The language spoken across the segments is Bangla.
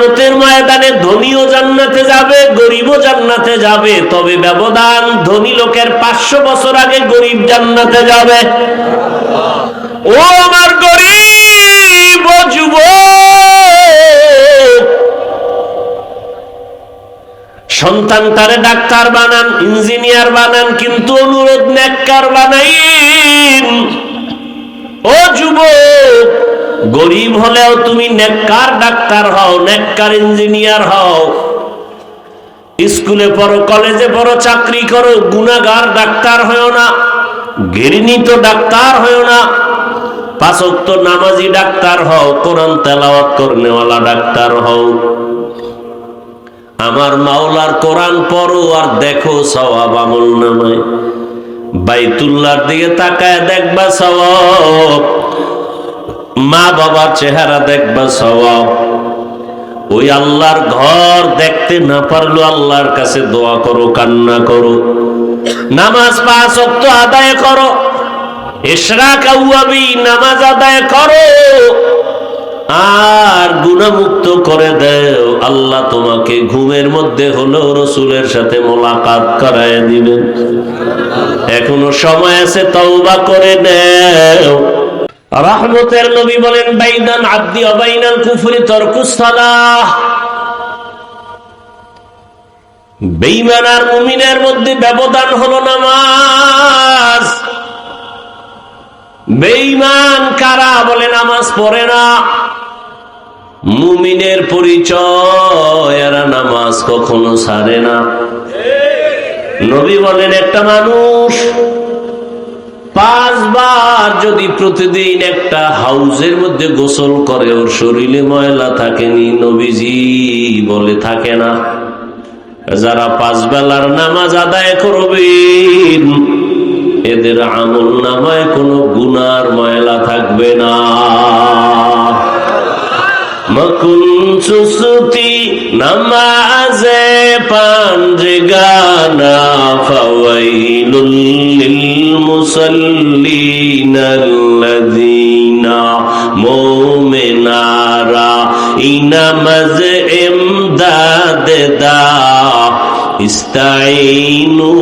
কিয়ামতের ময়দানে ধনীও জান্নাতে যাবে, গরিবও জান্নাতে যাবে, তবে ব্যবধান, ধনী লোকের 500 বছর আগে গরিব জান্নাতে যাবে। ও আমার গরিব ও যুবক, সন্তান তারে ডাক্তার বানান, ইঞ্জিনিয়ার বানান, কিন্তু অনুরোধ নেককার বানাইন। ও যুবক, গরিব হলেও তুমি নেককার ডাক্তার হও, নেককার ইঞ্জিনিয়ার হও। স্কুলে পড়ো, কলেজে পড়ো, চাকরি করো, গুনাহগার ডাক্তার হও না, ঘৃণিত ডাক্তার হও না। 5 ওয়াক্ত নামাজি ডাক্তার হও, কোরআন তেলাওয়াত করনেওয়ালা ডাক্তার হও। আমার মাওলার কোরআন পড়ো আর দেখো সওয়াব আমলনামায়। বাইতুল্লাহর দিকে তাকায় দেখবা সওয়াব, মা বাবার চেহারা দেখবা সওয়াব। ওই আল্লাহর ঘর দেখতে না পারলেও আল্লাহর কাছে দোয়া করো, কান্না করো, নামাজ 5 ওয়াক্ত আদায় করো, ইশরাক আউয়াবি নামাজ আদায় করো, আর গুনাহমুক্ত করে দাও। আল্লাহ তোমাকে ঘুমের মধ্যে হলেও রাসূলের সাথে মোলাকাত করায় দিবেন। এখনো সময় আছে, তওবা করে নাও। রহমতের নবী বলেন, বাইনান আব্দি ওয়া বাইনাল কুফরি তারকুস সালাহ। বেঈমান আর মুমিনের মধ্যে ব্যবধান হলো নামাজ। বেঈমান কারা? বলে নামাজ পড়ে না। মুমিনের পরিচয়, এরা নামাজ কখনো ছাড়ে না। নবী বলেন, একটা মানুষ 5 বার যদি প্রতিদিন একটা হাউজের মধ্যে গোসল করে, ওর শরীরে ময়লা থাকেনি? নবীজি বলে থাকে না। যারা 5 বেলার নামাজ আদায় করবেন, এদের আমল নামায় কোনো গুনার ময়লা থাকবে না। মকুন সুসুতি নামাজে পাঞ্জগানা, ফাওয়াইলুল লিল মুসাল্লিনা আল্লাযীনা মুমিনারা ইনামাজ ইমদাদ দা ইস্তাইনু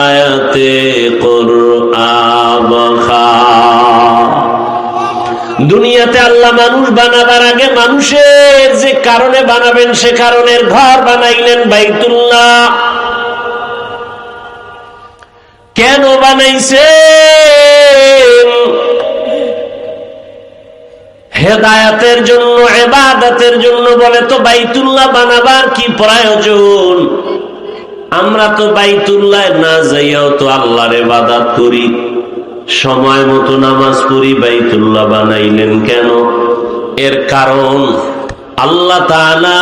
আয়াতে কুরআন খা। দুনিয়াতে আল্লাহ মানুষ বানাবার আগে মানুষের যে কারণে বানাবেন, সে কারণের ঘর বানাইলেন বাইতুল্লাহ। কেন বানাইছেন? হেদায়েতের জন্য, ইবাদতের জন্য। বলে তো বাইতুল্লাহ বানাবার কি প্রয়োজন? আমরা তো বাইতুল্লাহ না যাইয়াও তো আল্লাহর ইবাদত করি, সময় মতো নামাজ পড়ি। বাইতুল্লাহ বানাইলেন কেন? এর কারণ, আল্লাহ তাআলা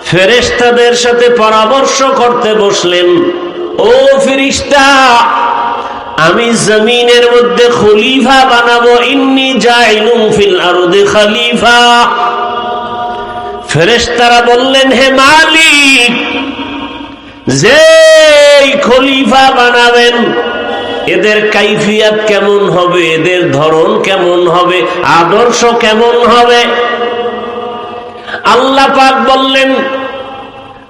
ফেরেশতাদের সাথে পরামর্শ করতে বসলেন। ও ফেরেশতা, আমি জমিনের মধ্যে খলিফা বানাবো। ইন্নী জাইলুম ফিল আরদি খলিফা। ফেরেশতারা বললেন, হে মালিক, যে খলিফা বানাবেন, এদের কাইফিয়াত কেমন হবে, এদের ধরন কেমন হবে, আদর্শ কেমন হবে? আল্লাহ পাক বললেন,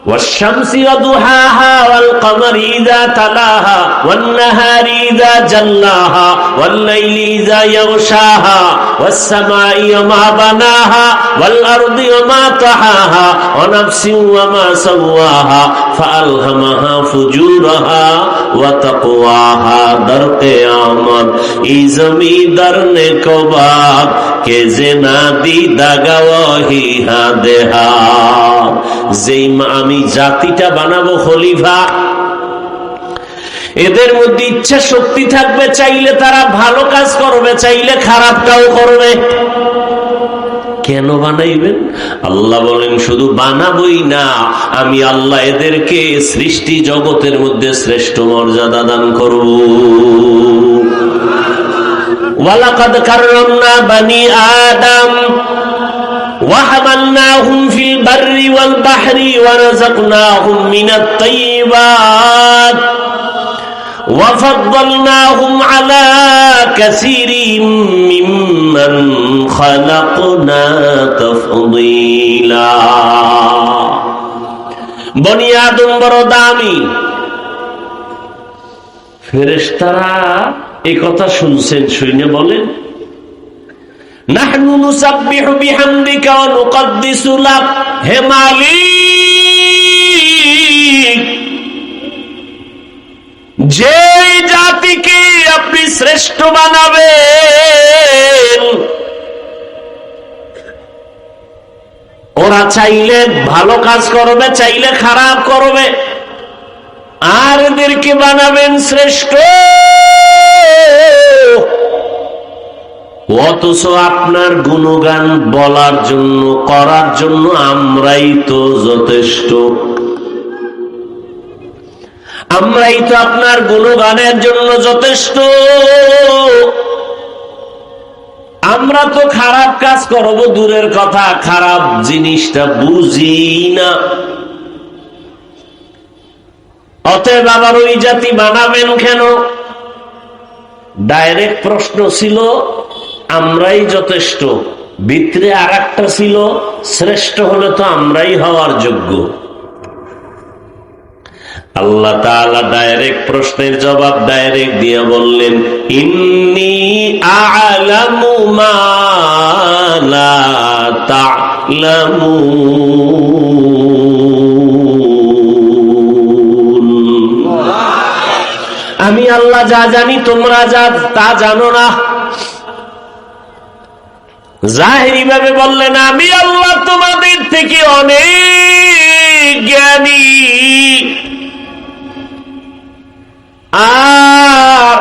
ওয়াশ-শামসি ওয়া দুহাহা ওয়াল কমারি ইযা তালাহা ওয়ান নাহারি ইযা জাল্লাহা ওয়াল লাইলি ইযা ইয়াগশাহা ওয়াস সামাই ওয়া মা বানাহা ওয়াল আরদি ওয়া মা তাহাহা ওয়া নাফসিন ওয়া মা সাওয়াহা ফাআলহামাহা ফুজুরাহা ওয়া তাকওয়াহা। দর কিয়ামত এই জমিদার নে কবাব কে জেনা দি দাগাওয়াহি হাদেহা। যেই আমি জাতিটা বানাবো খলিফা, এদের মধ্যে ইচ্ছা শক্তি থাকবে, চাইলে তারা ভালো কাজ করবে, চাইলে খারাপটাও করবে। কেন বানাইবেন? আল্লাহ বলেন, শুধু বানাবই না, আমি আল্লাহ এদেরকে সৃষ্টি জগতের মধ্যে শ্রেষ্ঠ মর্যাদা দান করব। ওয়ালাকাদ কাররামনা বানি আদম وحملناهم في البر والبحر ورزقناهم من الطيبات وفضلناهم على كثير ممن خلقنا تفضيلا বনি আদম বড় দামি। ফেরেশতারা এই কথা শুনছেন, শুনে বলেন নাহনু নুসাব্বিহু বিহামদিকা ওয়া নুকদ্দিসু লাক, হে মালিক, যে জাতিকে আপনি শ্রেষ্ঠ বানাবেন ওরা চাইলে ভালো কাজ করবে, চাইলে খারাপ করবে, আর এদেরকে বানাবেন শ্রেষ্ঠ। অথচ আপনার গুণগান বলার জন্য, করার জন্য আমরাই তো যথেষ্ট। আমরাই তো আপনার গুণগানের জন্য যথেষ্ট। আমরা তো খারাপ কাজ করব দূরের কথা, খারাপ জিনিসটা বুঝি না। অতএব আবার ওই জাতি বানাবেন কেন? ডাইরেক্ট প্রশ্ন ছিল আমরাই যথেষ্ট, ভিতরে আর একটা ছিল শ্রেষ্ঠ হলে তো আমরাই হওয়ার যোগ্য। আল্লাহ তাআলা ডাইরেক্ট প্রশ্নের জবাব ডাইরেক্ট দিয়ে বললেন ইন্নী আ'লামু মা লা তা'লামুন, আমি আল্লাহ যা জানি তোমরা যা তা জানো না। জাহিরি ভাবে বললেন আমি আল্লাহ তোমাদের থেকে অনেক জ্ঞানী, আর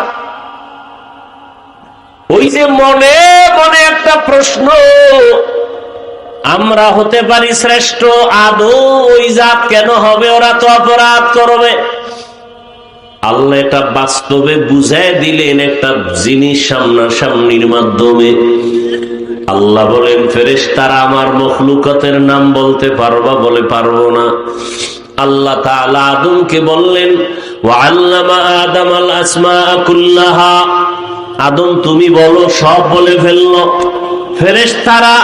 ওই যে মনে মনে একটা প্রশ্ন, আমরা হতে পারি শ্রেষ্ঠ, আদৌ ওই জাত কেন হবে? ওরা তো অপরাধ করবে। আল্লাহ এটা বাস্তবে বুঝায় দিলেন একটা জিনিস সামনাসামনির মাধ্যমে। আল্লাহ বলেন ফেরেশতারা আমার মখলুকাতের নাম বলতে পারবা? বলে পারবো না। আল্লাহ তাআলা আদমকে বললেন ওয়াল্লামা আদামাল আসমাআ কুল্লাহা, আদম তুমি বলো, সব বলে ফেললো। ফেরেশতারা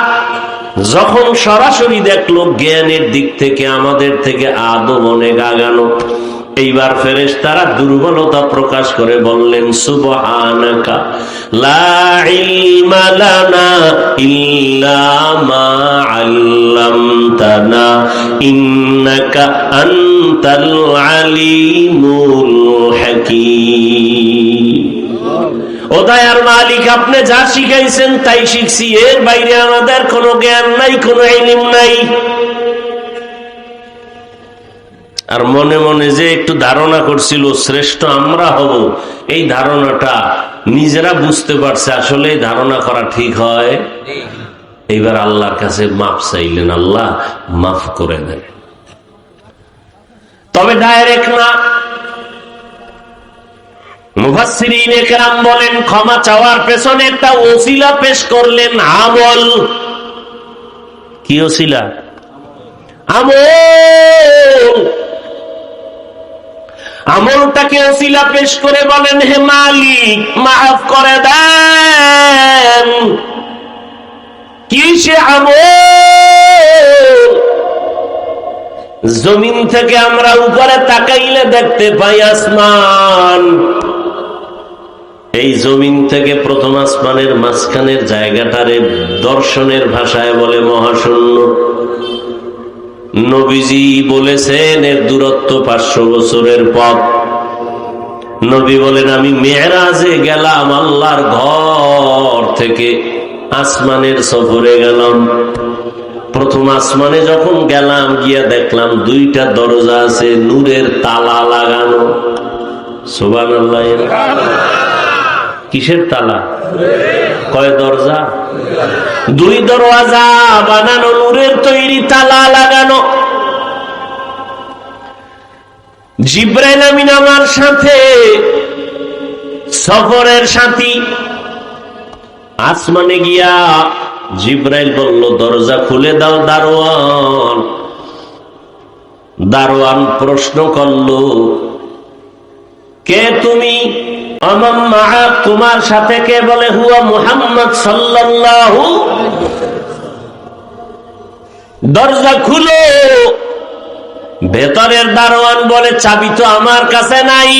যখন সরাসরি দেখলো জ্ঞানের দিক থেকে আমাদের থেকে আদম অনেক আগানো, এইবার ফেরেশতারা দুর্বলতা প্রকাশ করে বললেন সুবহানাকা লা ইলমা লানা ইল্লা মা আল্লামতানা ইন্নাকা আনতাল আলিমুল হাকীম। ও দয়ার মালিক, আপনি যা শিখাইছেন তাই শিখছি, এর বাইরে আমাদের কোনো জ্ঞান নাই, কোনো ইলম নাই। আর মনে মনে যে একটু ধারণা করছিল শ্রেষ্ঠ আমরা হব, এই ধারণাটা নিজেরা বুঝতে পারছে আসলে ধারণা করা ঠিক হয়। এইবার আল্লাহর কাছে মাফ চাইলেন, আল্লাহ মাফ করে দেন। তবে ডাইরেক্ট না, মুফাসসিরিনে কেরাম বলেন ক্ষমা চাওয়ার পেছনে একটা ওসিলা পেশ করলেন, আমল। কি ওসিলা? আমল। আমলটাকে ওসিলা পেশ করে বলেন হে মালিক মাফ করে দেন। কি সে আমল? জমিন থেকে আমরা উপরে তাকাইলে দেখতে পাই আসমান, এই জমিন থেকে প্রথম আসমানের মাঝখানের জায়গাটারে দর্শনের ভাষায় বলে মহাশূন্য। নবীজি বলেছেন এর দূরত্ব 500 বছরের পথ। নবী বলেন আমি মেরাজে গেলাম, আল্লাহর ঘর থেকে আসমানের সফরে গেলাম। প্রথম আসমানে যখন গেলাম, গিয়া দেখলাম 2টা দরজা আছে, নূরের তালা লাগানো। সুবহানাল্লাহ। কিসের তালা? কয় দরজা? 2 দরওয়াজা বানানো, নূরের তৈরি তালা লাগানো। জিবরাইল আমিন আমার সাথে সফরের সাথী। আসমানে গিয়া জিবরাইল বলল দরজা খুলে দাও দারোয়ান। দারোয়ান প্রশ্ন করল কে তুমি? আমান মাআক, তোমার সাথে কে? বলে হুয়া মুহাম্মদ সাল্লাল্লাহু। দরজা খুলো। ভেতরের দারোয়ান বলে চাবি তো আমার কাছে নাই।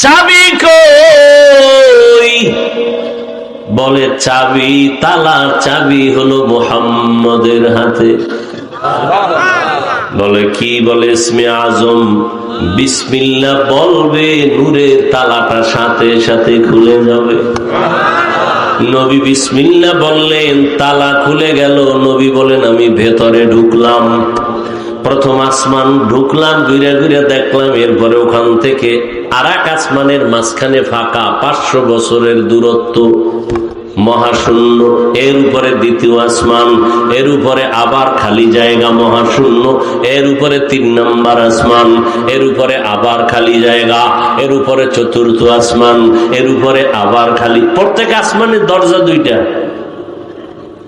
চাবি কই? বলে চাবি, তালার চাবি হলো মুহাম্মদের হাতে। বলে কি? বলে ইসমে আজম বিসমিল্লাহ বলবে, নূরের তালাটা সাথে সাথে খুলে যাবে। নবী বিসমিল্লাহ বললেন, তালা খুলে গেল। নবী বলেন আমি ভেতরে ঢুকলাম, প্রথম আসমান ঢুকলাম, ঘুরে ঘুরে দেখলাম। এরপরে ওখান থেকে আর এক আসমানের মাঝখানে ফাঁকা, 500 বছরের দূরত্ব, মহাশূন্য। এর উপরে দ্বিতীয় আসমান, এর উপরে আবার খালি জায়গা, মহাশূন্য। এর উপরে 3 নম্বর আসমান, এর উপরে আবার খালি জায়গা। এর উপরে চতুর্থ আসমান, এর উপরে আবার খালি। প্রত্যেক আসমানের দরজা 2টা।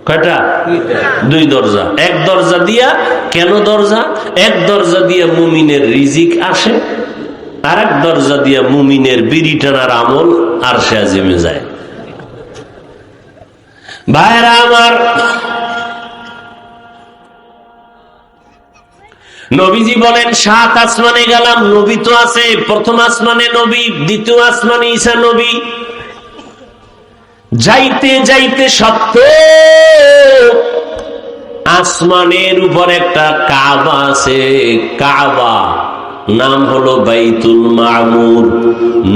কয়টা? 2 দরজা। এক দরজা দিয়া, কেন দরজা? এক দরজা দিয়া মুমিনের রিজিক আসে, আর এক দরজা দিয়া মুমিনের বিড়ি টানার আমল আরশে আজিমে যায়। ভাইরা আমার, নবীজি বলেন 7 আসমানে গেলাম, নবী তো আছে। প্রথম আসমানে নবী, দ্বিতীয় আসমানে ঈসা নবী। যাইতে যাইতে সত্য আসমানের উপর একটা কাবা আছে। কাবা নাম হলো বাইতুল মামুর,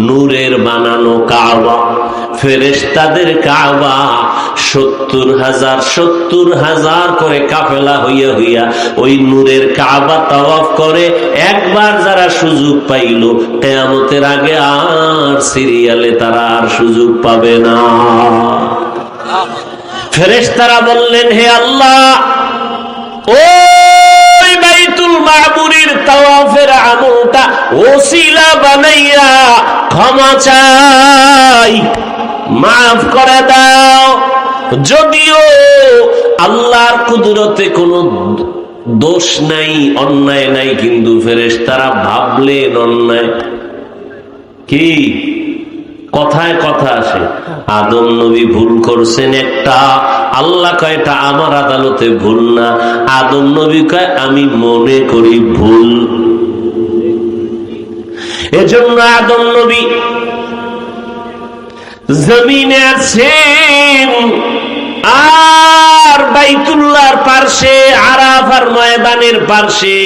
নূরের বানানো কাবা, ফেরেশতাদের কাবা। 70,000 করে কাফেলা হইয়া হইয়া ওই নূরের কাবা তাওয়াফ করে। একবার যারা সুযোগ পাইল, কিয়ামতের আগে আর সিরিয়ালে তারা আর সুযোগ পাবে না। ফেরেশতারা বললেন, হে আল্লাহ, ওই বাইতুল মামুরের তাওয়াফের আমলটা ওসিলা বানাইয়া ক্ষমা চাই, মাফ করে দাও। যদিও আল্লাহর কুদরতে কোনো দোষ নাই, অন্যায় নাই, কিন্তু ফেরেশতারা ভাবলেন অন্যায়। কি কথায় কথা আসে, আদম নবী ভুল করছেন একটা, আল্লাহ কয় এটা আমার আদালতে ভুল না। আদম নবী কয় আমি মনে করি ভুল। এজন্য আদম নবী জমিনে আছেন, আর বাইতুল্লাহর পার্শ্বে, আরাফার ময়দানের পার্শ্বে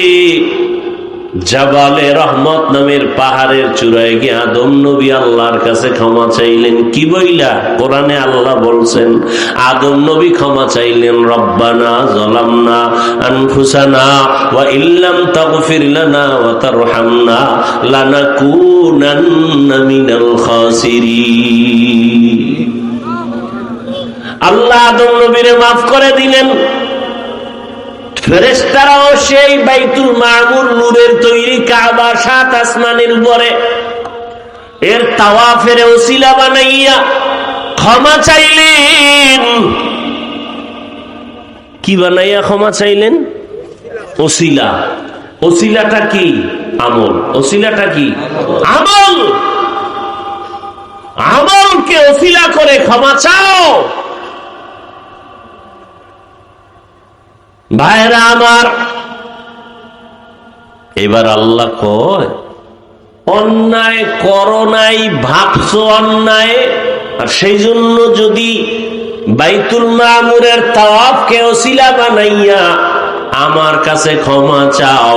জাবালে রহমত নামের পাহাড়ের চূড়ায় গিয়ে আদম নবী আল্লাহর কাছে ক্ষমা চাইলেন। কি বইলা? কোরআনে আল্লাহ বলছেন, আদম নবী ক্ষমা চাইলেন, রব্বানা যালামনা আনফুসানা ওয়া ইল্লাম তাগফির লানা ওয়া তারহামনা লানাকুনান্না মিনাল খাসিরিন। আল্লাহ আদম নবীরে মাফ করে দিলেন। ফেরেশতারাও সেই বাইতুল মামুর, নূরের তৈরি কাবা, 7 আসমানের উপরে, এর তাওয়াফের ওসিলা বানাইয়া ক্ষমা চাইলেন। কি বানাইয়া ক্ষমা চাইলেন? ওসিলা। ওসিলাটা কি? আমল। ওসিলাটা কি? আমল। আমলকে ওসিলা করে ক্ষমা চাও। ভাইরা আমার, এবার আল্লাহ কয়, অন্যায় করো নাই, ভাবছো অন্যায়, আর সেই জন্য যদি বাইতুল মামুরের তাওয়াফকে ওসিলা বানাইয়া আমার কাছে ক্ষমা চাও,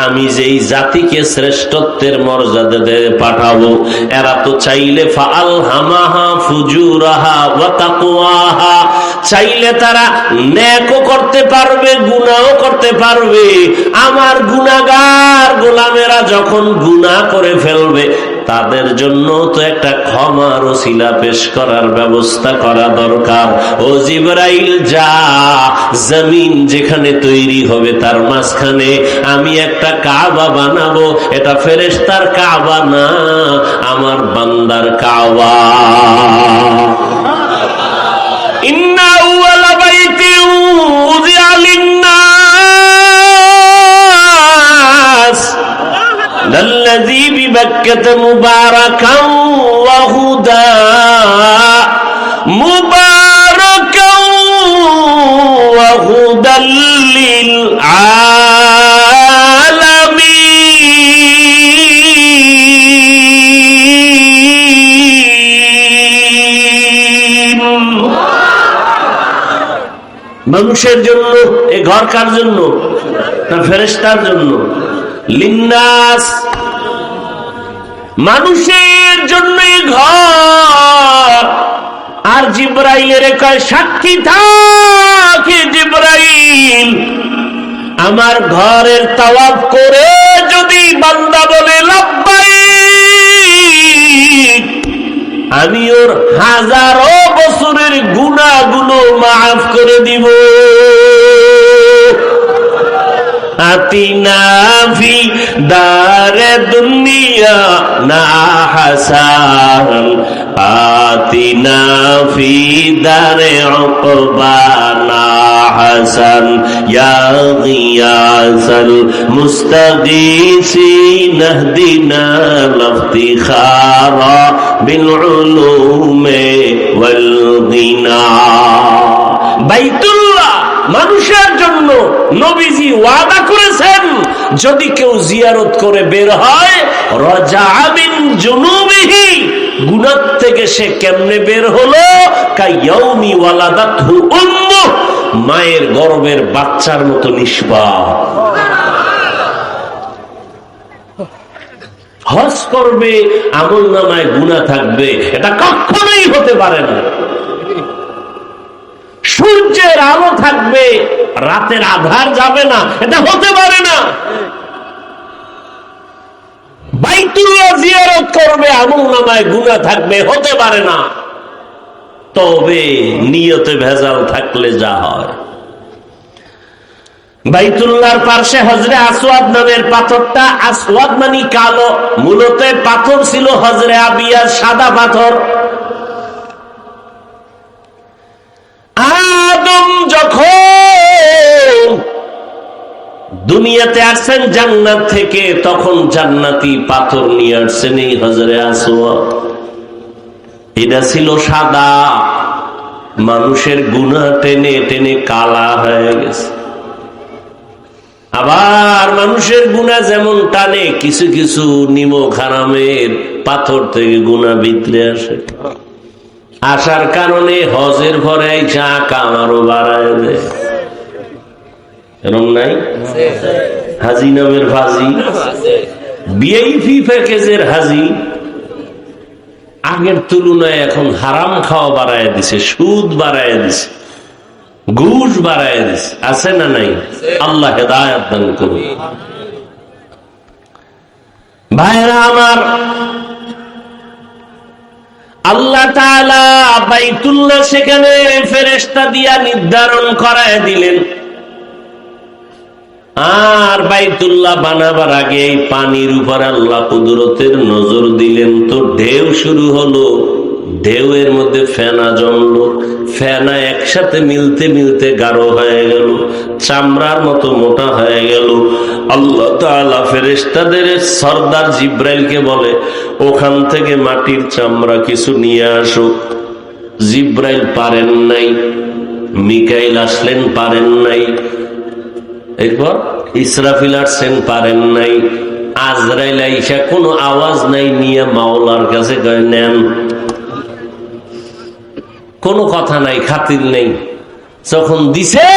আমি যেই জাতিকে শ্রেষ্ঠত্বের মর্যাদা দিয়ে পাঠাবো, এরা তো চাইলে ফাআলহামাহা ফুজুরাহা ওয়া তাকওয়াহা, চাইলে তারা নেকও করতে পারবে, গুনাহও করতে পারবে। আমার গুনাহগার গোলামেরা যখন গুনাহ করে ফেলবে, তাদের জন্য তো একটা ক্ষমার ওসিলা পেশ করার ব্যবস্থা করা দরকার। ও জিবরাইল, যা, জমিন যেখানে তৈরি হবে তার মাঝখানে আমি একটা কাবা বানাবো। এটা ফেরেশতার কাবা না, আমার বান্দার কাবা। ইন্না আউয়ালা বাইতিন উযিআ লিন-নাস লাল্লাযী বিবাক্কাতা মুবারাকান ওয়া হুদা মুবারাকান ওয়া হুদাল লিল আলামিন। মানুষের জন্য এই ঘর কার জন্য? না ফেরেশতার জন্য? লিন্নাস, মানুষের জন্য ঘর। আর জিবরাইলের কয় সাক্ষী থাকে জিবরাইল, আমার ঘরের তাওয়াফ করে যদি বান্দা বলে লাব্বাইক, আমি ওর হাজারো বছরের গুনাহগুলো মাফ করে দিব। আতিনা ফি দারে দুনিয়া না হাসান, আতিনা ফি দারে উকবা না হাসান, ইয়া গিয়াসাল মুস্তাগীসিন ইহদিনা লিফতিখারা বিল উলুমি ওয়াল গিনা। বাইতুল্লাহ মানুষের জন্য নবীজি ওয়াদা করেছেন, যদি কেউ জিয়ারত করে বের হয় রাজা মিন জুনুবিহি, গুনাহ থেকে সে কেমনে বের হলো? কায়াউমি ওয়ালাদাতহু উম্মু, মায়ের গর্ভের বাচ্চার মতো নিষ্পাপ। হজ করবে, আমলনামায় গুনাহ থাকবে, এটা কখনোই হতে পারে না। সূর্যের আলো থাকবে, রাতের আধার যাবে না, এটা হতে পারে না। বাইতুল্লাহ জিয়ারত করবে, আমলনামায় গুনাহ থাকবে, হতে পারে না। তবে নিয়তে ভেজাল থাকলে যা হয়। বাইতুল্লাহর পাশে হজরে আসওয়াদ নামের পাথরটা, আসওয়াদ মানে কালো, মূলত পাথর ছিল হজরে আবিয়া সাদা পাথর। আদম যখন দুনিয়াতে আসছেন জান্নাত থেকে, তখন জান্নাতি পাথর নিয়ে আসছেন এই হজরে আসওয়াদ। এটা ছিল সাদা, মানুষের গুনাহ টেনে টেনে কালা হয়ে গেছে। আবার মানুষের গুনাহ যেমন টানে, কিছু কিছু নিমক হারামের পাথর থেকে গুনাহ ভিতরে আসে। আসার কারণে হজের পরে কাম আরো বাড়ায় দেয়। এরকম নাই? হাজি নামের ফাজি, ভিআইপি প্যাকেজের হাজি আগের তুলনায় এখন হারাম খাওয়া বাড়ায় দিছে, সুদ বাড়ায় দিছে, ঘুষ বাড়ায় দিছে। আছে না নাই? আল্লাহ হেদায়েত দান করুন। ভাইরা আমার, আল্লাহ তাআলা বাইতুল্লাহ সেখানে ফেরেশতা দিয়া নির্ধারণ করায় দিলেন। আর বাইতুল্লাহ বানাবার আগে এই পানির উপর আল্লাহ কুদরতের নজর দিলেন। তো ঢেউ শুরু হলো, ঢেউয়ের মধ্যে ফেনা জমলো, ফেনা একসাথে মিলতে মিলতে গাঢ় হয়ে গেল, চামড়ার মতো মোটা হয়ে গেল। আল্লাহ তাআলা ফেরেশতাদের সরদার জিব্রাইলকে বলে, ওখান থেকে মাটির চামড়া কিছু নিয়ে আসো। জিব্রাইল পারেন নাই, মিকাইল আসলেন পারেন নাই, এরপর ইসরাফিল আসছেন পারেন নাই, আজরাইল আইসা কোনো আওয়াজ নাই নিয়ে মাওলার কাছে নেন। কোনো কথা নাই, খাতির নেই। যখন দিছে,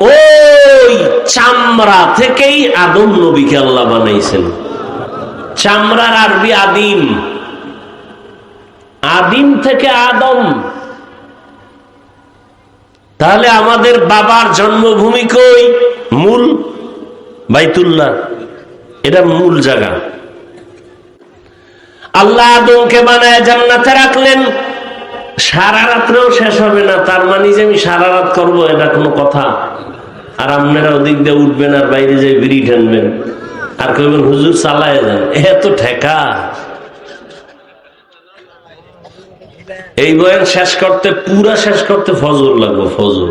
ওই চামড়া থেকেই আদম নবীকে আল্লাহ বানাইছেন। চামড়ার আরবি আদিম, আদিম থেকে আদম। তাহলে আমাদের বাবার জন্মভূমি কই? মূল বাইতুল্লাহ, এটা মূল জায়গা। আল্লাহ আদমকে বানায় জান্নাতে রাখলেন। সারা রাত্রেও শেষ হবে না, তার মানে যে আমি সারা রাত করবো এটা কোনো কথা? আর আপনারা ওদিক দিয়ে উঠবেন আর বাইরে যাই বিড়ি টানবেন আর কইবেন হুজুর চালায় যান, এত ঠেকা। এই বয়ান শেষ করতে, পুরা শেষ করতে ফজর লাগবে, ফজর,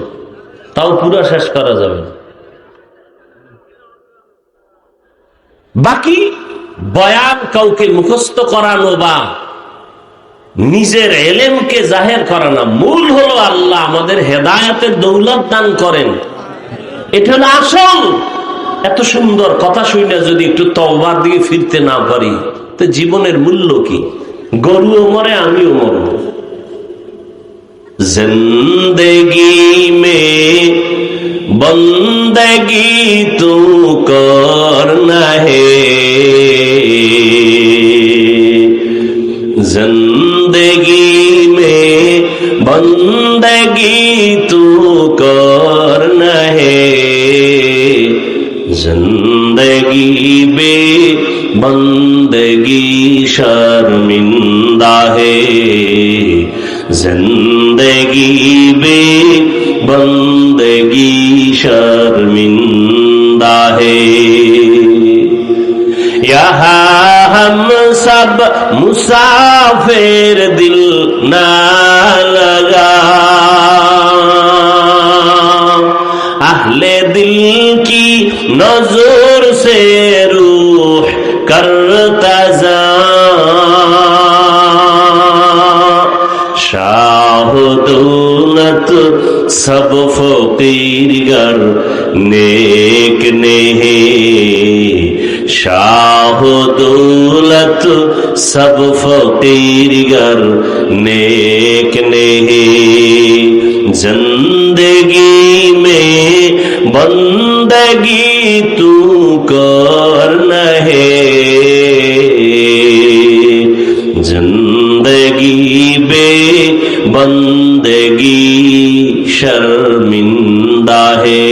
তাও পুরা শেষ করা যাবে না। বাকি বয়ান কাউকে মুখস্থ করানো বা নিজের এলেমকে জাহের করা না, মূল হলো আল্লাহ আমাদের হেদায়েতের দৌলত দান করেন, এটা হলো আসল। এত সুন্দর কথা শুনে যদি একটু তওবার দিকে ফিরতে না পারি তো জীবনের মূল্য কি? গরুও মরে, আমিও মরব। জিন্দেগি মে বন্দেগি তু করনা হে, जिंदगी में बंदगी तू करना है, जिंदगी बे बंदगी शर्मिंदा है, जिंदगी बे बंदगी शर्मिंदा है। यहाँ हम सब मुसाफिर, दिल ना लगा अहले दिल की नजर से रूह करता जा, शाह दौलत सब फकीर गर नेक नहीं, शाह दौलत सब फकीर गर नेक नहीं, जिंदगी में बंदगी तू करना है, जिंदगी बे बंदगी शर्मिंदा है,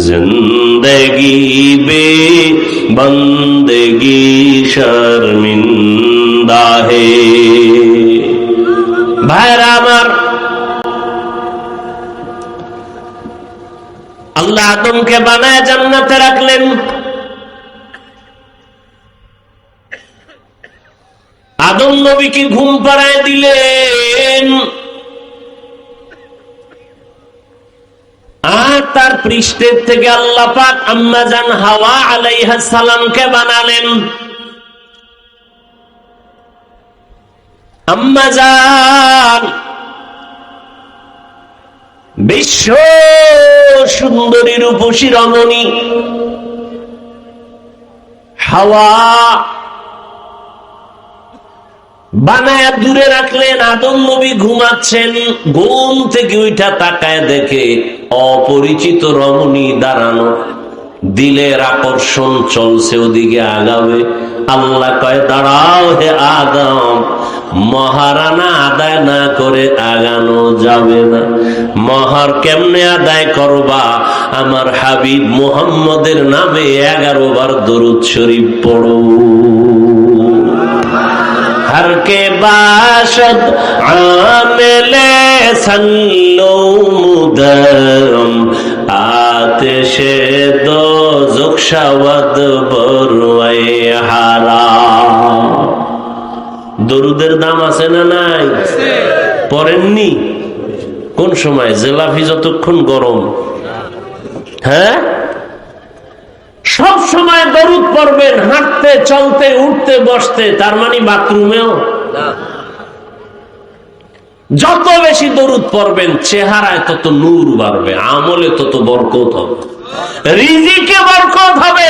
जिंदगी बे बंदगी शर्मिंदा है। भाईरा আমার, আল্লাহ আদমকে বানায় জান্নাতে রাখলেন। আদম নবীকে ঘুম পাড়ায় দিলেন, আর তার পৃষ্ঠের থেকে আল্লাহ পাক আম্মা জান হাওয়া আলাইহিস সালামকে বানালেন। আম্মা জান বিশ্ব সুন্দরী রূপসী রমণী হাওয়া বানায় দূরে রাখলেন। আদম নবী ঘুমাচ্ছেন, ঘুম থেকে উঠা তাকায় দেখে অপরিচিত রমণী দাঁড়ানো, দিলের আকর্ষণ চলছে ওদিকে আগাবে। আল্লাহ কয় দাঁড়াও হে আদম, মহারানা আদায় না করে আগানো যাবে না। মহার কেমনে আদায় করবা? আমার হাবিব মুহাম্মদের নামে 11 বার দরুদ শরীফ পড়ো। हर के बाशद आमिले सल्लो मुदम आतिशे दो जुक्षवद बरवाए हारा। দরুদের দাম আছে না নাই? পড়েননি? কোন সময়? জেলাফি যতক্ষণ গরম, হ্যাঁ সব সময় দরুদ পড়বেন, হাঁটতে চলতে উঠতে বসতে। তার মানে বাথরুমেও যত বেশি দরুদ পড়বেন চেহারায় তত নূর বাড়বে, আমলে তত বরকত হবে, রিজিকে বরকত হবে।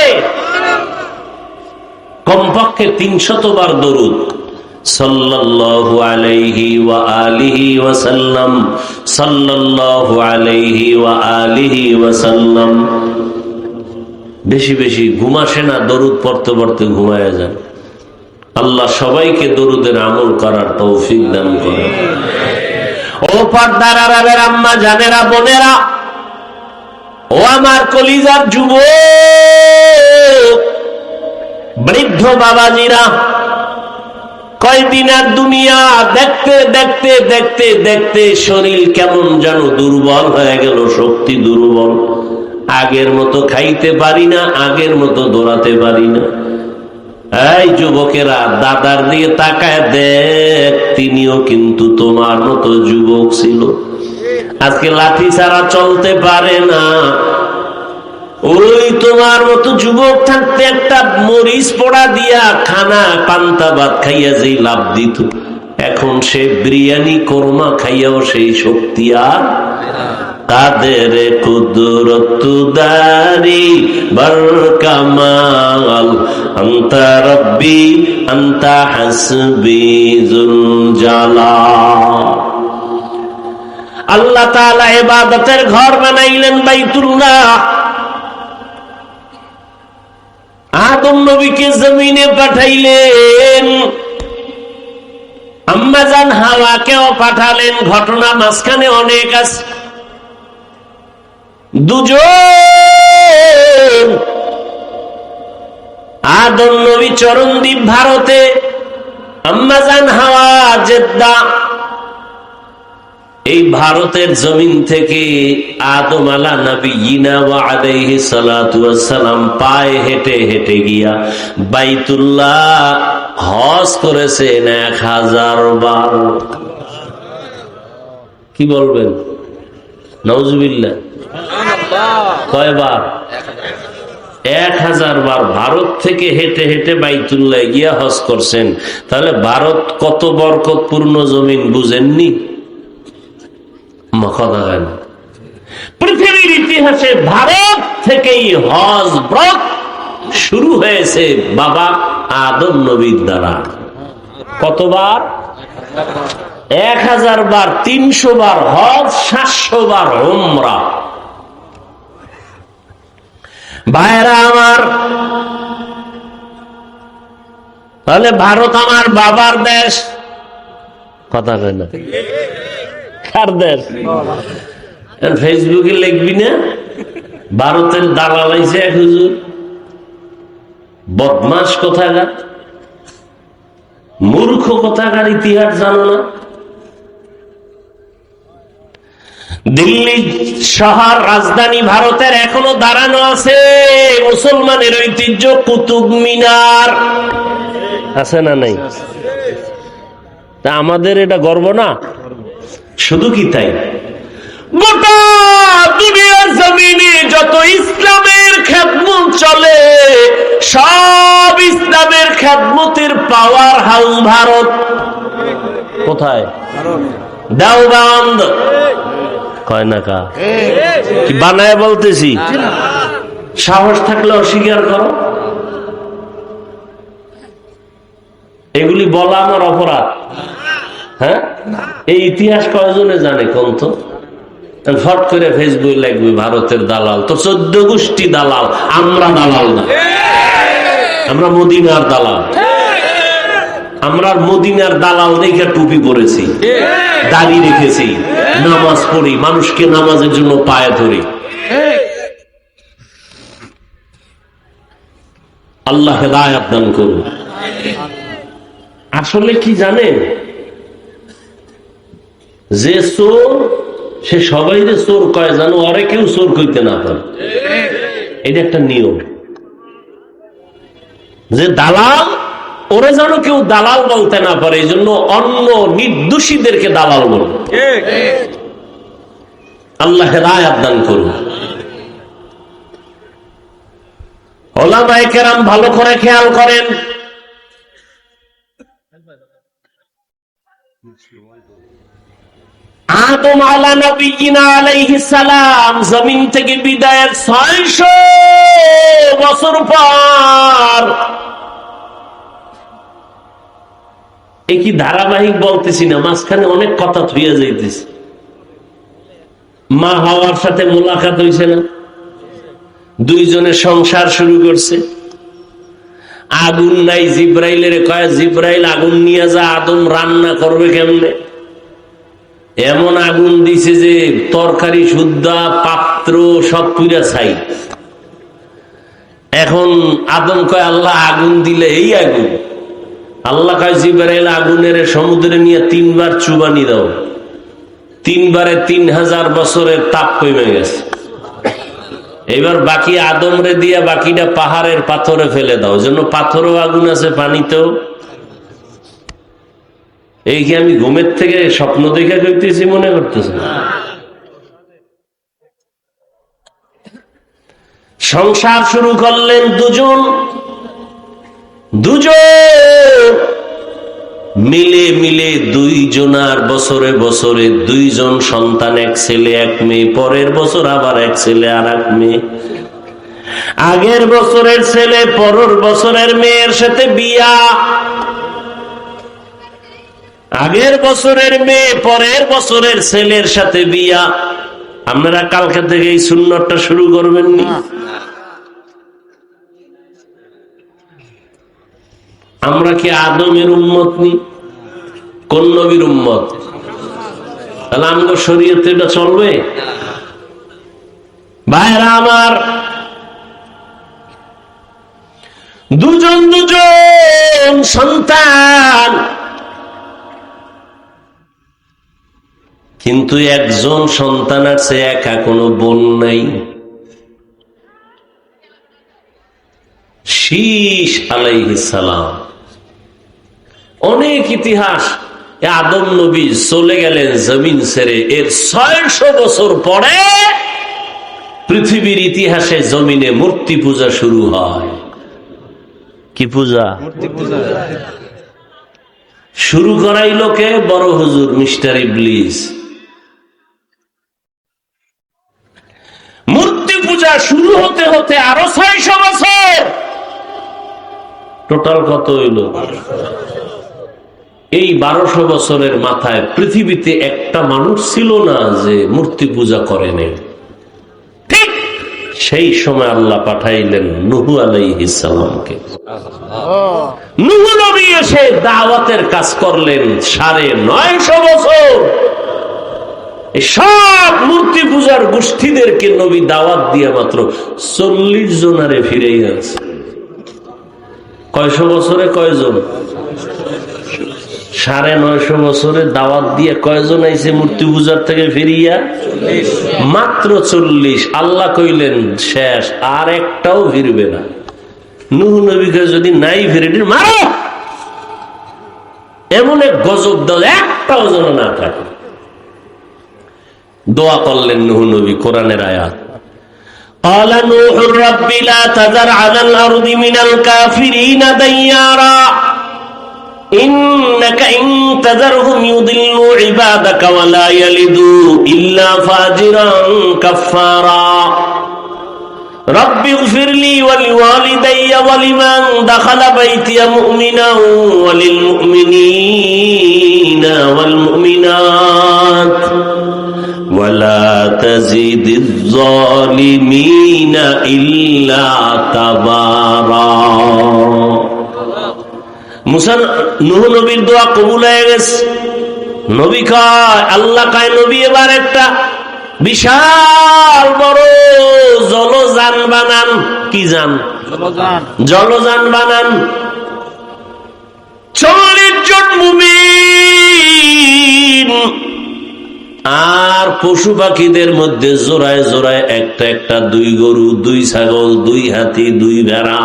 কমপক্ষে 300 বার দরুদ সাল্লাল্লাহু আলাইহি ওয়া আলিহি ওয়া সাল্লাম, সাল্লাল্লাহু আলাইহি ওয়া আলিহি ওয়া সাল্লাম। বেশি বেশি ঘুম আসে না, দরুদ পড়তে পড়তে ঘুমায় যান। আল্লাহ সবাইকে দরুদের আমল করার তৌফিক দান করেন। ও পর্দার আড়ালের আম্মা জানেরা, বোনেরা, ও আমার কলিজার যুবক বৃদ্ধ বাবাজিরা, কয়দিনের দুনিয়া দেখতে দেখতে দেখতে দেখতে শরীর কেমন যেন দুর্বল হয়ে গেল, শক্তি দুর্বল। আগের মতো খাইতে পারি না, আগের মতো দৌড়াতে পারি না। এই যুবকেরা, দাদার দিকে তাকায় দেখ, তিনিও কিন্তু তোমার মতো যুবক ছিল। আজকে লাঠি ছাড়া চলতে পারে না। ওই তোমার তোমার মতো যুবক থাকতে একটা মরিচ পোড়া দিয়া খানা পান্তা ভাত খাইয়া যেই লাভ দিত, এখন সে বিরিয়ানি কোরমা খাইয়াও সেই শক্তি আর কাদের কুদরত দারি বরকামাল আনতা রব্বি আনতা হাসবি যুল জালাল। আল্লাহ তাআলা ইবাদতের ঘর বানাইলেন বাইতুল্লাহ। আদম নবীকে জমিনে পাঠাইলেন, আম্মা জান হাওয়াকেও পাঠালেন। ঘটনা মাঝখানে অনেক আছে। দুজন আদম নবী চরণদ্বীপ ভারতে, আম্মা জান হাওয়া জেদ্দা। এই ভারতের জমিন থেকে আদম আলা নবিয়িনা ওয়া আলাইহিস সালাতু ওয়াস সালাম পায়ে হেঁটে হেঁটে গিয়া বাইতুল্লাহ হজ করেছেন 1000 বার। কি বলবেন? নাউজুবিল্লাহ। কয়বার? 1000 বার ভারত থেকে হেঁটে হেঁটে বাইতুল্লাহ গিয়া হজ করছেন। তাহলে ভারত কত বরকতপূর্ণ জমিন বুঝেননি? পৃথিবীর ইতিহাসে ভারত থেকেই হজ ব্রত শুরু হয়েছে বাবা আদম নবীর দ্বারা। কতবার? 1000 বার, 300 বার হজ, 700 বার উমরা। ভাইরা আমার, তাহলে ভারত আমার বাবার দেশ। কথা কয় না? কার দেশ? ফেসবুকে লিখবি না ভারতের দালাল আইছে এক হুজুর, বদমাস কোথাকার, মূর্খ কোথাকার, ইতিহাস জানো না? দিল্লি শহর রাজধানী ভারতের এখনো দাঁড়ানো আছে মুসলমানের ঐতিহ্য কুতুব মিনার। আছে না নাই? তা আমাদের এটা গর্ব না? শুধু কি তাই, গোটা দুনিয়ার জমিনে যত ইসলামের খেদমত চলে সব ইসলামের খেদমতের পাওয়ার হাউস ভারত। কোথায়? দেওবন্দ। কয় না কা? কি বানায় বলতেছি? সাহস থাকলে অস্বীকার করো। এগুলি বলা আমার অপরাধ? হ্যাঁ, এই ইতিহাস কয়জনে জানে কোন? তো ফট করে ফেসবুক লাগবে ভারতের দালাল। তো 14 গোষ্ঠী দালাল, আমরা দালাল না, আমরা মদিনার দালাল। আমরা মদিনার দালাল দেখে টুপি পরেছি, দাড়ি রেখেছি, নামাজ পড়ি, মানুষকে নামাজের জন্য পায়ে ধরি। আল্লাহ হেদায়েত দান করুন। আসলে কি জানেন, যে চোর সে সবাই যে চোর কয় জানো, ওরে কেউ চোর কইতে না পারে, এটা একটা নিয়ম। যে দালাল, ওরে যেন কেউ দালাল বলতে না পারে, এই জন্য অন্য নির্দোষীদেরকে দালাল বলে। আল্লাহ হেদায়েত দান করুন। উলামায়ে কেরাম ভালো করে খেয়াল করেন, আদম আলা নবিয়িনা আলাইহিস সালাম জমিন থেকে বিদায়ের 600 বছর পর, কি ধারাবাহিক বলতেছি না, মাঝখানে অনেক কথা থুইয়া যাইতেছে। মা হাওয়ার সাথে মোলাকাত হইছে না, দুইজনে সংসার শুরু করছে। আগুন নাই, জিব্রাইলের কয় জিব্রাইল আগুন নিয়ে যা, আদম রান্না করবে কেমনে? এমন আগুন দিছে যে তরকারি শুদ্ধা, পাত্র সব পুরা ছাই। এখন আদম কয় আল্লাহ আগুন দিলে এই আগুন। আল্লাহ কয় জিবরাইল আগুনের সমুদ্রে নিয়ে 3 বার চুবানি দাও। 3 বারে 3000 বছরের তাপ কমে গেছে। এবার বাকি আদম রে দিয়া বাকিটা পাহাড়ের পাথরে ফেলে দাও, জন্য পাথরও আগুন আছে, পানিতেও। এই কি আমি ঘুমের থেকে স্বপ্ন দেখে করতেছি মনে করতেছি? সংসার শুরু করলেন দুজন মিলে মিলে দুইজনার বছরে বছরে দুইজন সন্তান, এক ছেলে এক মেয়ে। পরের বছর আবার এক ছেলে আর এক মেয়ে। আগের বছরের ছেলে পরের বছরের মেয়ের সাথে বিয়া, আগের বছরের মেয়ে পরের বছরের ছেলের সাথে বিয়া। আপনারা কালকে থেকে এই সুন্নতটা শুরু করবেন নি? আমরা কি আদমের উম্মত নি? কোন নবীর উম্মত? তাহলে আমাদের শরীয়তে এটা চলবে? ভাইরা আমার, দুজন সন্তান, কিন্তু একজন সন্তান আছে, একা কোনো বোন নাই। শীষ আলাইহিস সালাম, অনেক ইতিহাস। আদম নবী চলে গেলেন জমিন ছেড়ে, এর 600 বছর পরে পৃথিবীর ইতিহাসে জমিনে মূর্তি পূজা শুরু হয়। কি পূজা? শুরু করাইল কে? বড় হুজুর মিস্টার ইবলিস। মূর্তি পূজা শুরু হতে হতে আরো 600 বছর, টোটাল কত হইল? এই 1200 বছরের মাথায় পৃথিবীতে একটা মানুষ ছিল না যে মূর্তি পূজা করে নেই। ঠিক সেই সময় আল্লাহ পাঠাইলেন নূহ আলাইহিস সালামকে। নূহ নবী এসে দাওয়াতের কাজ করলেন 950 বছর। সব মূর্তি পূজার গোষ্ঠীদেরকে নবী দাওয়াত দিয়ে মাত্র 40 জনারে ফিরেই আছে। কয়শো বছরে কয়জন? 950 বছরে দাওয়াত দিয়ে কয়জন আইছে মূর্তি পূজার থেকে ফিরিয়া? মাত্র 40। আল্লাহ কইলেন শেষ, আর একটাও ফিরবে না। নূহ নবীকে যদি নাই ফিরে মারো, এমন এক গজব দাও, একটাও যেন না থাকে। দোয়া করলেন নূহ নবী, কোরআনের আয়াত, قال نوح رب لا تذر على الأرض من الكافرين ديارا إنك إن تذرهم يضلوا عبادك ولا يلدوا إلا فاجرا كفارا رب اغفر لي ولوالدي ولمن دخل بيتي مؤمنا وللمؤمنين والمؤمنات ولا تزد الظالمين إلا تبارا। মুসা নূহ নবীর দোয়া কবুল হয়ে গেছে। নবী কয়, আল্লাহ কয় নবী এবার একটা বিশাল বড় জলযান বানান। কি যান? জলযান বানান। 40 জন মুমিন আর পশু পাখিদের মধ্যে জোড়ায় জোড়ায় একটা একটা, 2 গরু, 2 ছাগল, 2 হাতি, 2 ভেড়া,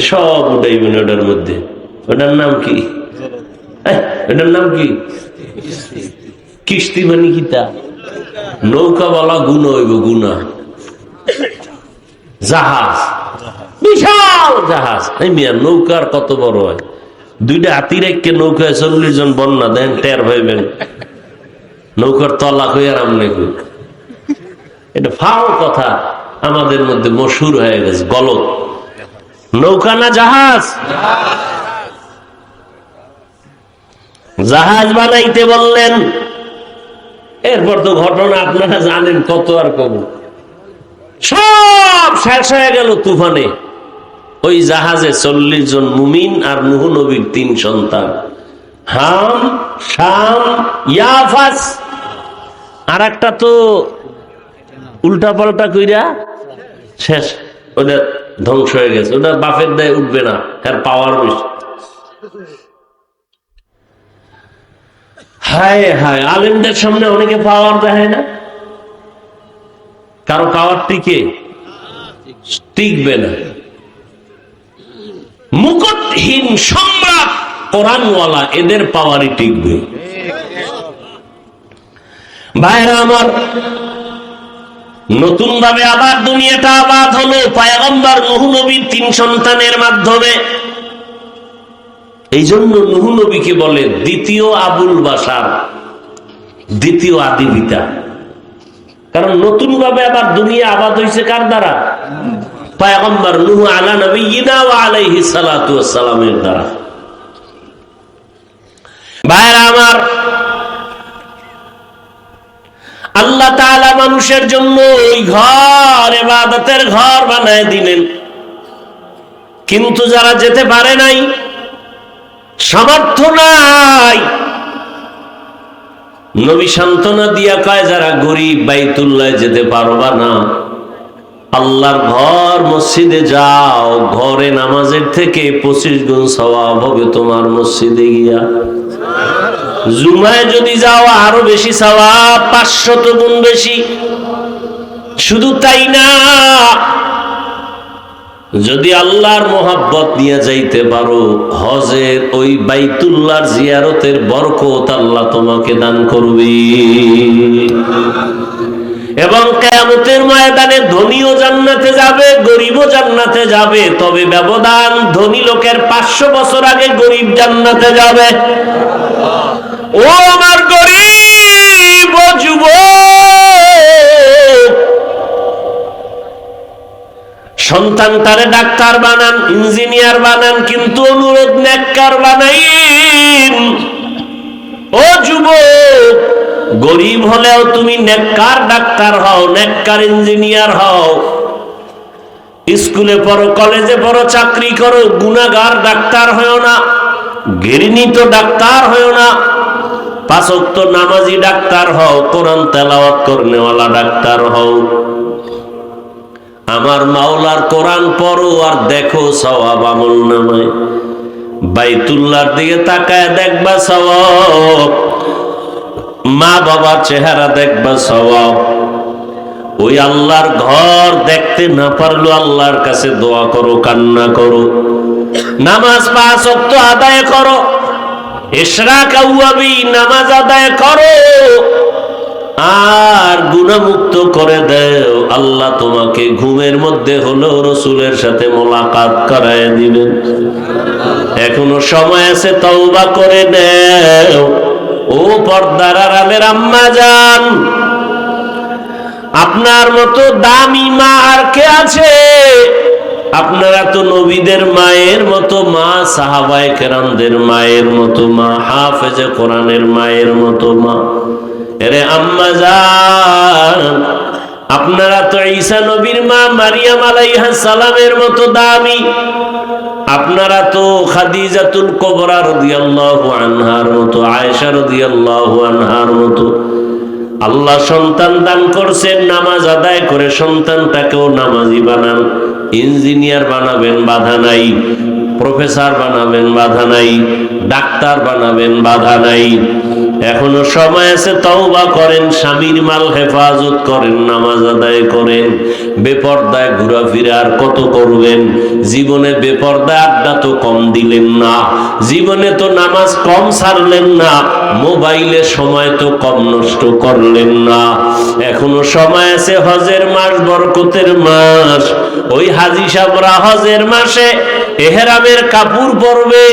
সব উঠাইবেন ওটার মধ্যে। ওটার নাম কি? এটার নাম কি? কিস্তি। মানে কিতা? নৌকা বলা গুণা হইব, গুণা। জাহাজ, বিশাল জাহাজ। নৌকার কত বড় হয়? 2টা হাতি রেখে নৌকায় 40 জন বন্যা দেন, টের হইবেন নৌকার তলা কই আর আমনে কই। এটা ফাও কথা আমাদের মধ্যে মশহুর হয়ে গেছে, গলত। নৌকা না জাহাজ? জাহাজ বানাইতে বললেন। এরপর তো ঘটনা আপনারা জানেন, কত আর কব। সব শেষ হয়ে গেল তুফানে। ওই জাহাজে 40 জন মুমিন আর নূহ নবীর 3 সন্তান, হাম, শাম, ইয়াফাস। আর একটা তো উল্টা পাল্টা কইরা শেষ, ওটা ধ্বংস হয়ে গেছে। ওটা বাপের দায় উঠবে না, তার পাওয়ার বেশি। হায় হায়, আলেমদের সামনে অনেকে পাওয়ার দেখায় না। কারো পাওয়ার টিকবে না। মুকুটহীন সম্রাট কোরআনওয়ালা, এদের পাওয়ারই টিকবে। ভাইরা আমার, নতুন ভাবে আবার দুনিয়াটা আবাদ হলো পয়গম্বর নূহ নবীর 3 সন্তানের মাধ্যমে। এই জন্য নূহ নবীকে বলে দ্বিতীয় আবুল বাশার, দ্বিতীয় আদি পিতা। কারণ নতুন ভাবে আবার দুনিয়া আবাদ হয়েছে কার দ্বারা? পয়গম্বর নূহ আলা নবিয়িনা ওয়া আলাইহিস সালাতু ওয়াস সালামের দ্বারা। ভাইরা আমার, আল্লাহ তাআলা মানুষের জন্য ওই ঘর ইবাদতের ঘর বানায় দিলেন, কিন্তু যারা যেতে পারে নাই, সামর্থ্য নাই, নবী সান্ত্বনা দিয়া কয় যারা গরিব বাইতুল্লাহ যেতে পারবা না, আল্লাহর ঘর মসজিদে যাও, ঘরে নামাজের থেকে 25 গুণ সওয়াব হবে তোমার মসজিদে গিয়া। জুমায় যদি যাও আরো বেশি সওয়াব, 500 গুণ বেশি। শুধু তাই না, যদি আল্লাহর মোহাব্বত নিয়ে যাইতে পারো, হজের ওই বাইতুল্লাহর জিয়ারতের বরকত আল্লাহ তোমাকে দান করবে। এবং কিয়ামতের ময়দানে ধনীও জান্নাতে যাবে, গরিবও জান্নাতে যাবে। তবে ব্যবধান, ধনী লোকের 500 বছর আগে গরিব জান্নাতে যাবে। ও আমার গরিব ও যুবক, সন্তান তারে ডাক্তার বানান, ইঞ্জিনিয়ার বানান, কিন্তু অনুরোধ নেককার বানাইন। ও যুবক, গরিব হলেও তুমি নেককার ডাক্তার হও, নেককার ইঞ্জিনিয়ার হও। স্কুলে পড়ো, কলেজে পড়ো, চাকরি করো, গুনাহগার ডাক্তার হও না, ঘৃণিত ডাক্তার হও না। 5 ওয়াক্ত নামাজি ডাক্তার হও, কোরআন তেলাওয়াত করনেওয়ালা ডাক্তার হও। আমার মাওলার কোরআন পড়ো আর দেখো সওয়াব আমল নামায়। বাইতুল্লাহর দিকে তাকায় দেখবা সওয়াব, মা বাবার চেহারা দেখবা সওয়াব। ওই আল্লাহর ঘর দেখতে না পারলো আল্লাহর কাছে দোয়া করো, কান্না করো, নামাজ 5 ওয়াক্ত আদায় করো, ইশরাক আউয়াবি নামাজ আদায় করো, আর গুনাহমুক্ত করে দাও। আল্লাহ তোমাকে ঘুমের মধ্যে হলো রাসূলের সাথে মোলাকাত করায় দিবেন। এখনো সময় আছে, তওবা করে নাও। ও পর্দার আড়ালের আম্মা জান, আপনার মতো দামি মা আর কে আছে? আপনারা তো নবীদের মায়ের মতো মা, সাহাবায়ে কেরামদের মায়ের মতো মা, হাফেজে কোরআনের মায়ের মতো মা। এরে আম্মা জান, আপনারা তো ঈসা নবীর মা মারিয়াম আলাইহিস সালামের মতো দামি। আপনারা তো খাদিজাতুল কুবরা রাদিয়াল্লাহু আনহার মতো, আয়েশা রাদিয়াল্লাহু আনহার মতো। আল্লাহ সন্তান দান করছেন, নামাজ আদায় করে সন্তানটাকেও নামাজি বানান। ইঞ্জিনিয়ার বানাবেন, বাধা নাই। প্রফেসর বানাবেন, বাধা নাই। ডাক্তার বানাবেন, বাধা নাই। এখনো সময় আছে, তওবা করেন, স্বামীর মাল হেফাজত করেন, নামাজ আদায় করেন। বেপরদায় ঘোরাফেরা আর কত করবেন? জীবনে বেপরদায় আড্ডা তো কম দিলেন না, জীবনে তো নামাজ কম ছাড়লেন না, মোবাইলে সময় তো কম নষ্ট করলেন না। এখনো সময় আছে, হজের মাস বরকতের মাস। ওই হাজী সাহেবরা হজের মাসে এহরামের কাপড় পরবে,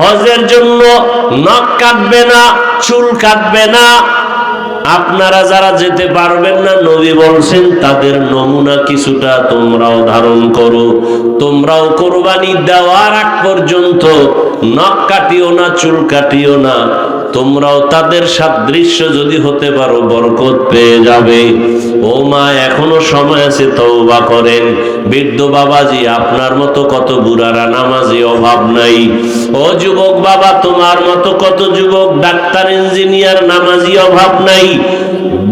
হজের জন্য নখ কাটবে না, চুল কাটবে না। আপনারা যারা যেতে পারবেন না, নবী বলছেন তাদের নমুনা কিছুটা তোমরাও ধারণ করো। তোমরাও কোরবানি দেওয়ার আগ পর্যন্ত নখ কাটিও না, চুল কাটিও না। তোমরাও তাদের সাদৃশ্য যদি হতে পারো, বরকত পেয়ে যাবে। ও মা, এখনো সময় আছে, তওবা করেন। বৃদ্ধ বাবাজি, আপনার মতো কত বুড়ারা নামাজি, অভাব নাই। ও যুবক বাবা, তোমার মতো কত যুবক ডাক্তার, ইঞ্জিনিয়ার, নামাজি, অভাব নাই।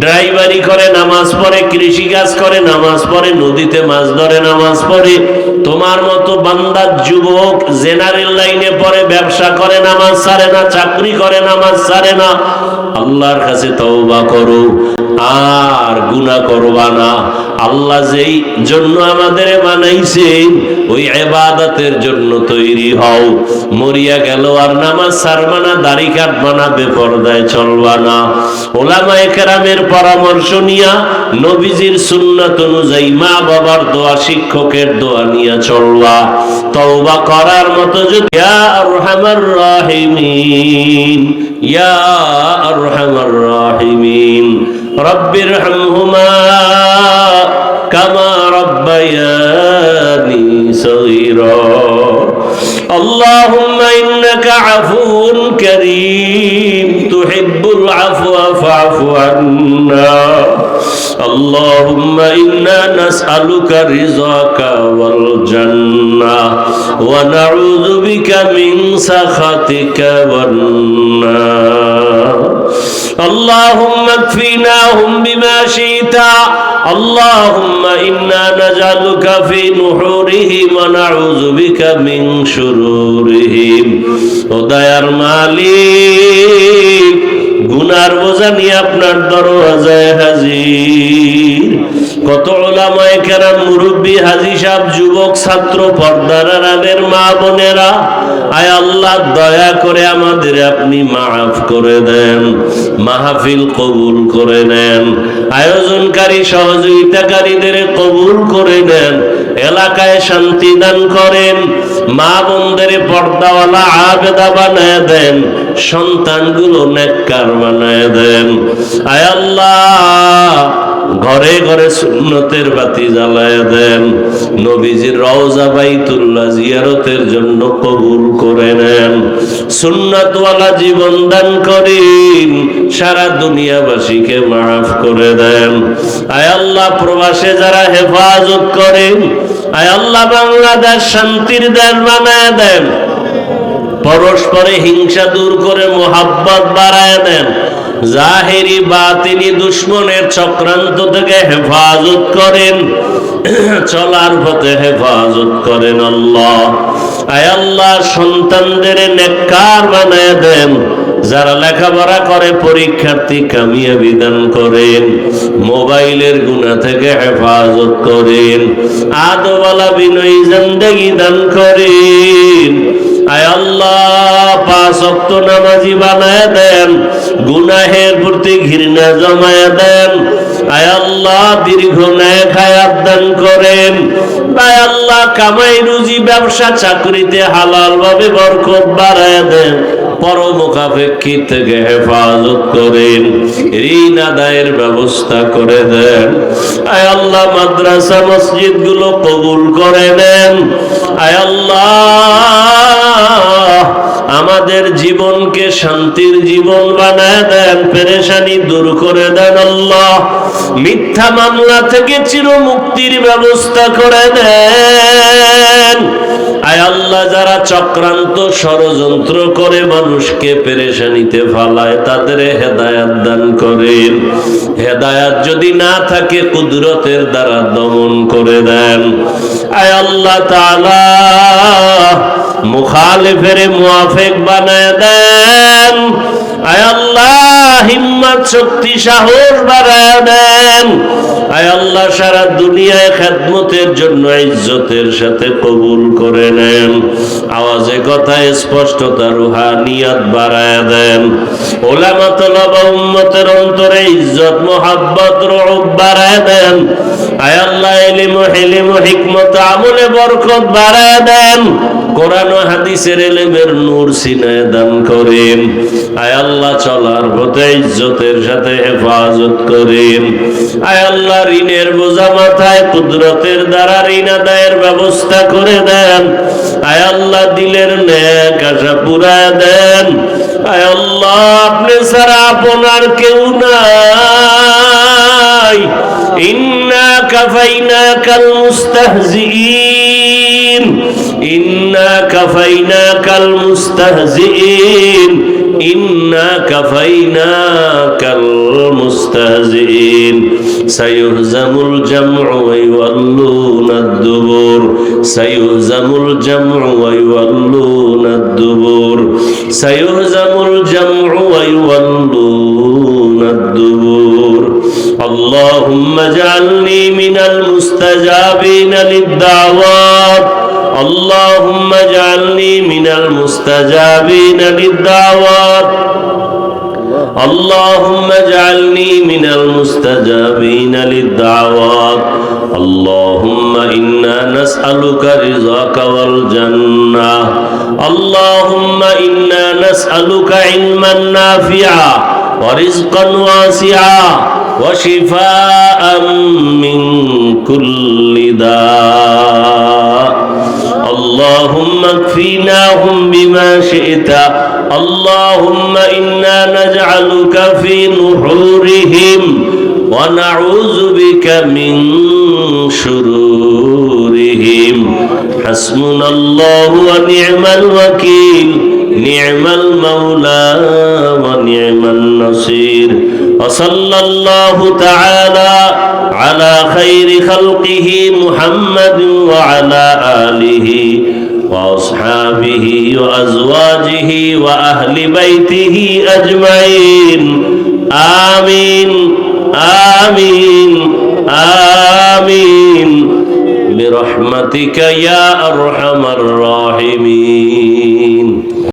ড্রাইভারি করে, নামাজ পড়ে, কৃষি কাজ করে, নামাজ পড়ে, নদীতে মাছ ধরে, নামাজ পড়ে। তোমার মতো বান্দা যুবক জেনারেল লাইনে পড়ে, ব্যবসা করে, নামাজ ছাড়ে না, চাকরি করে, নামাজ ছাড়ে না। আল্লাহর কাছে তওবা করো, আর গুনাহ করবা না। আল্লাহ যেই জন্য আমাদের বানাইছেন, ওই ইবাদতের জন্য তৈরি হও। মরিয়া গেল আর নামাজ ছাড়বা না, দাড়ি কাটবা না, বেপরদায় চলবা না। ওলামায়ে কেরামে ইমামের পরামর্শ নিয়া, নবীজির সুন্নাত অনুযায়ী মা বাবার দোয়া, শিক্ষকের দোয়া নিয়ে চলবা। তওবা করার মতো যদি ইয়া আরহামার রাহিমিন, ইয়া আরহামার রাহিমিন রব্বিরহামহুমা কামা রাব্বায়ানি সগীরা। আল্লাহুম্মা ইন্নাকা আফুউন কারীম তুহিব্বুল আফওয়া ফা'ফু আন্না। আল্লাহুম্মা ইন্না নাসআলুকা রিযাকা ওয়াল জান্নাহ ওয়া নাউযু বিকা মিন সাখাতিকা ওয়ান নার। আল্লাহুম্মা কফিনাহুম বিমা শি'তা। আল্লাহুম্মা ইন্না নাজআলুকা ফি নুহুরিহিম ওয়া নাউযু বিকা মিন শুরুরিহিম। ও দয়ার মালিক, গুনার বোঝা নিয়ে আপনার দরওয়াজায় হাজির। কত উলামায়ে কেরাম, মুরব্বী, হাজী সাহেব, যুবক, ছাত্র, পর্দার আড়ালের মা বোনেরা, আয় আল্লাহ দয়া করে আমাদের আপনি মাফ করে দেন, মাহফিল কবুল করে নেন, আয়োজনকারী সহযোগিতাকারীদের কবুল করে নেন, এলাকায় শান্তি দান করেন, মা বোনদের পর্দাওয়ালা আবেদা বানায় দেন, সন্তানগুলো নেককার বানায় দেন। আয় আল্লাহ ঘরে ঘরে সুন্নতের বাতি জ্বালায় দেন, নবীজির রওজা বাইতুল্লাহ জিয়ারতের জন্য কবুল করে নেন, সুন্নাতওয়ালা জীবন দান করেন, সারা দুনিয়াবাসীকে মাফ করে দেন। আয় আল্লাহ প্রবাসে যারা হেফাজত করেন, আয় আল্লাহ বাংলাদেশ শান্তির দেশ বানায় দেন, পরস্পরে হিংসা দূর করে মোহাব্বত বাড়ায় দেন, জাহেরি বাতিনি দুশ্মনের চক্রান্ত থেকে হেফাজত করেন, চলার পথে হেফাজত করেন। আল্লাহ আয় আল্লাহ সন্তানদের নেককার বানায় দেন, যারা লেখাপড়া করে পরীক্ষার্থী কামিয়াবি দান করেন, মোবাইলের গুনাহ থেকে হেফাজত করেন, আদওয়ালা বিনয়ী জিন্দেগি দান করেন। আয় আল্লাহ পাঁচ ওয়াক্ত নামাজি বানায় দেন, গুনাহের প্রতি ঘৃণা জমায় দেন। আয় আল্লাহ দীর্ঘ নেক হায়াত দান করেন। আয় আল্লাহ কামাই রুজি ব্যবসা চাকরিতে হালাল ভাবে বরকত বাড়ায় দেন, পরমুখাপেক্ষী থেকে হেফাজত করেন, ঋণ আদায়ের ব্যবস্থা করে দেন। আয় আল্লাহ মাদ্রাসা মসজিদ গুলো কবুল করে নেন। আয় আল্লাহ আমাদের জীবনকে শান্তির জীবন বানায় দেন, পেরেশানি দূর করে দেন। আল্লাহ মিথ্যা মামলা থেকে চির মুক্তির ব্যবস্থা করে দেন। আয় আল্লাহ যারা চক্রান্ত ষড়যন্ত্র করে মানুষকে পেরেশানিতে ফালায়, তাদের হেদায়াত দান করেন। হেদায়াত যদি না থাকে কুদরতের দ্বারা দমন করে দেন। আয় আল্লাহ তাআলা মুখালিফের মুওয়াফিক বানায় দেন। আয় আল্লাহ হিম্মত শক্তি সাহস বাড়ায় দেন। আয় আল্লাহ সারা দুনিয়ায় খেদমতের জন্য ইজ্জতের সাথে কবুল করে নেন। আওয়াজে কথায় স্পষ্টতা রুহানিয়াত বাড়ায় দেন। উলামা তলাবা উম্মতের অন্তরে ইজ্জত মোহাব্বত রউফ বাড়ায় দেন। আয় আল্লাহ ইলম ও হিলম ও হিকমত আমলে বরকত বাড়ায় দেন। কোরআন ও হাদিসের ইলমের নূর সিনায় দান করেন। আয় আল্লাহ চলার পথে ইজ্জতের সাথে হেফাজত করেন। আয় আল্লাহ ঋণের বোঝা মাথায় কুদরতের দ্বারা ঋণ আদায়ের ব্যবস্থা করে দেন। আয় আল্লাহ দিলের নেক আশা পুরায় দেন। আয় আল্লাহ আপনি ছাড়া আপনার কেউ নাই। ইন্না কাফাইনাকাল মুস্তাহজিইন, ইন্না কাফাইনাকাল মুস্তাহজিইন, ইন্না কাফাইনাকাল মুস্তাহজিইন। সায়ুহজামুল জামউ ওয়া ইউওয়াল্লুনাদ দুবুর, সায়ুহজামুল জামউ ওয়া ইউওয়াল্লুনাদ দুবুর, সায়ুহজামুল জামউ ওয়া ইউওয়াল্লুনাদ দুবুর। আল্লাহুম্মা জাআলনি মিনাল মুস্তাজাবিনা লিদ-দাওয়াত, আল্লাহুম্মা জাআলনি মিনাল মুস্তাজাবিনা লিদ-দাওয়াত। اللهم اجعلني من المستجابين للدعوات اللهم إنا نسألك رضاك والجنة اللهم إنا نسألك علما نافعا ورزقا واسعا وشفاء من كل داء اللهم اكفيناهم بما شئت اللهم إنا نجعلك في نحورهم ونعوذ بك من شرورهم حسبنا الله ونعم الوكيل نعم المولى ونعم النصير وصلى الله تعالى على خير خلقه محمد وعلى آله وأصحابه وأزواجه وأهل بيته أجمعين آمين آمين آمين برحمتك يا أرحم الراحمين.